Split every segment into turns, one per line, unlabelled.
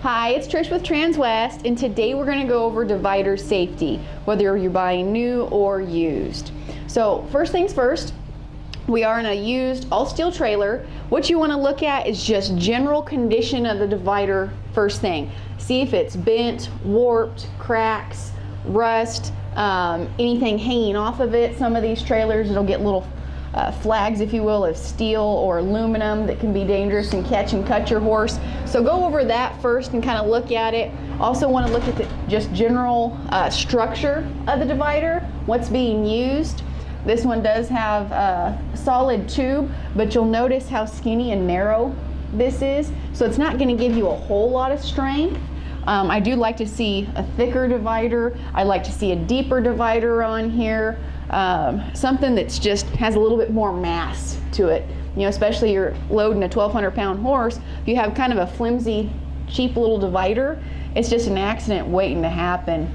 Hi, it's Trish with Transwest, and today we're going to go over divider safety, whether you're buying new or used. So first things first, we are in a used all-steel trailer. What you want to look at is just general condition of the divider first thing. See if it's bent, warped, cracks, rust, anything hanging off of it. Some of these trailers, it'll get little flags, if you will, of steel or aluminum that can be dangerous and catch and cut your horse. So go over that first and kind of look at it. Also want to look at the just general structure of the divider, what's being used. This one does have a solid tube, but you'll notice how skinny and narrow this is. So it's not going to give you a whole lot of strength. I do like to see a thicker divider. I like to see a deeper divider on here. Something that's just has a little bit more mass to it. You know, especially you're loading a 1,200-pound horse. If you have kind of a flimsy, cheap little divider, it's just an accident waiting to happen.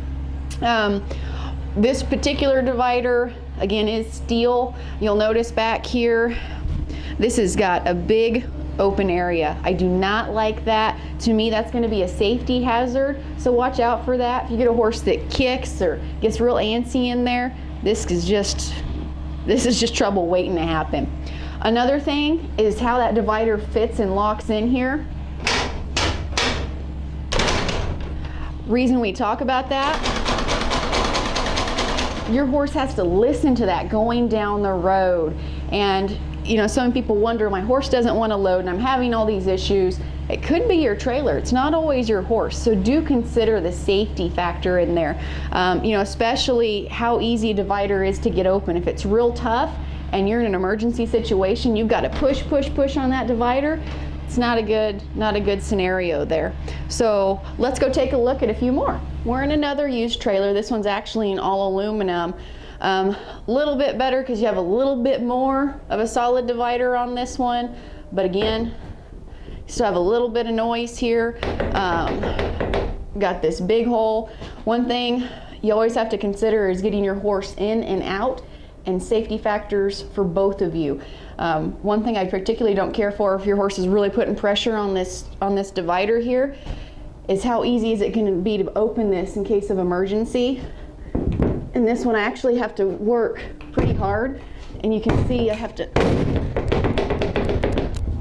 This particular divider, again, is steel. You'll notice back here, this has got a big open area. I do not like that. To me, that's going to be a safety hazard, so watch out for that. If you get a horse that kicks or gets real antsy in there, this is just trouble waiting to happen. Another thing is how that divider fits and locks in here. Reason we talk about that, your horse has to listen to that going down the road. And you know, some people wonder, my horse doesn't want to load and I'm having all these issues. It could be your trailer. It's not always your horse. So do consider the safety factor in there. You know, especially how easy a divider is to get open. If it's real tough and you're in an emergency situation, you've got to push on that divider. It's not a good scenario there. So let's go take a look at a few more. We're in another used trailer. This one's actually in all aluminum. Little bit better because you have a little bit more of a solid divider on this one, but again, you still have a little bit of noise here. Got this big hole. One thing you always have to consider is getting your horse in and out, and safety factors for both of you. One thing I particularly don't care for if your horse is really putting pressure on this divider here is how easy is it going to be to open this in case of emergency. And this one I actually have to work pretty hard, and you can see I have to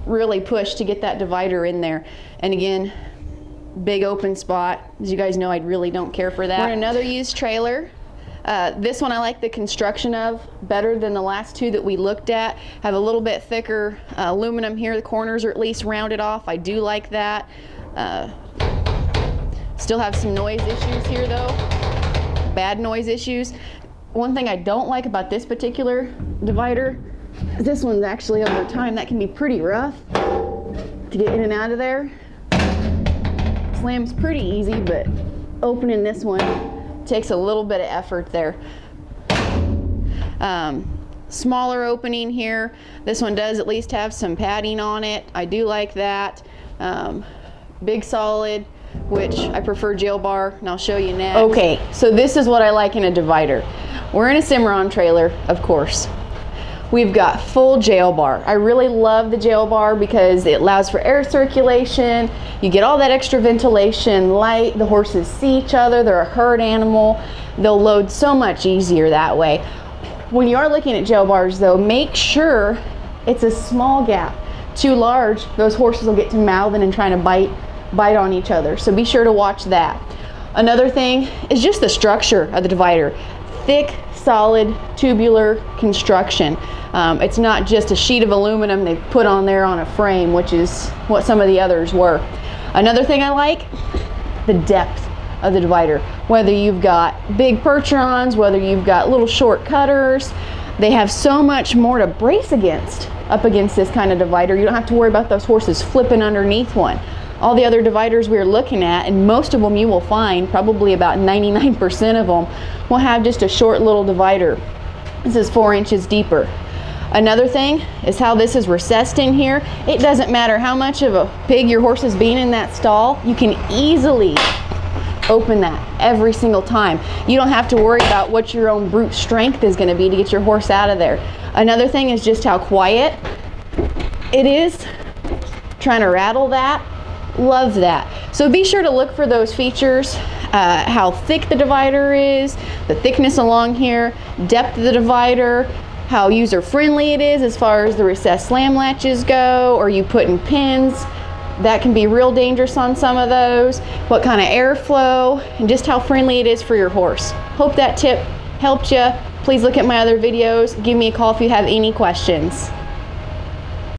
really push to get that divider in there. And again, big open spot. As you guys know, I really don't care for that. We're in another used trailer. This one I like the construction of better than the last two that we looked at. Have a little bit thicker aluminum here. The corners are at least rounded off. I do like that. Still have some noise issues here though. Bad noise issues. One thing I don't like about this particular divider is this one's actually over time that can be pretty rough to get in and out of there. Slams pretty easy, but opening this one takes a little bit of effort there. Smaller opening here. This one does at least have some padding on it. I do like that. Big solid, which I prefer jail bar, and I'll show you next. Okay, so this is what I like in a divider. We're in a Cimarron trailer, of course. We've got full jail bar. I really love the jail bar because it allows for air circulation. You get all that extra ventilation, light. The horses see each other. They're a herd animal. They'll load so much easier that way. When you are looking at jail bars though, make sure it's a small gap. Too large, those horses will get to mouthing and trying to bite on each other. So be sure to watch that. Another thing is just the structure of the divider. Thick, solid, tubular construction. It's not just a sheet of aluminum they put on there on a frame, which is what some of the others were. Another thing I like, the depth of the divider. Whether you've got big percherons, whether you've got little short cutters, they have so much more to brace up against this kind of divider. You don't have to worry about those horses flipping underneath one. All the other dividers we're looking at, and most of them you will find, probably about 99% of them, will have just a short little divider. This is 4 inches deeper. Another thing is how this is recessed in here. It doesn't matter how much of a pig your horse is being in that stall, you can easily open that every single time. You don't have to worry about what your own brute strength is going to be to get your horse out of there. Another thing is just how quiet it is. Trying to rattle that Love that. So be sure to look for those features, how thick the divider is, the thickness along here, depth of the divider, how user-friendly it is as far as the recessed slam latches go, or you put in pins. That can be real dangerous on some of those. What kind of airflow, and just how friendly it is for your horse. Hope that tip helped you. Please look at my other videos. Give me a call if you have any questions.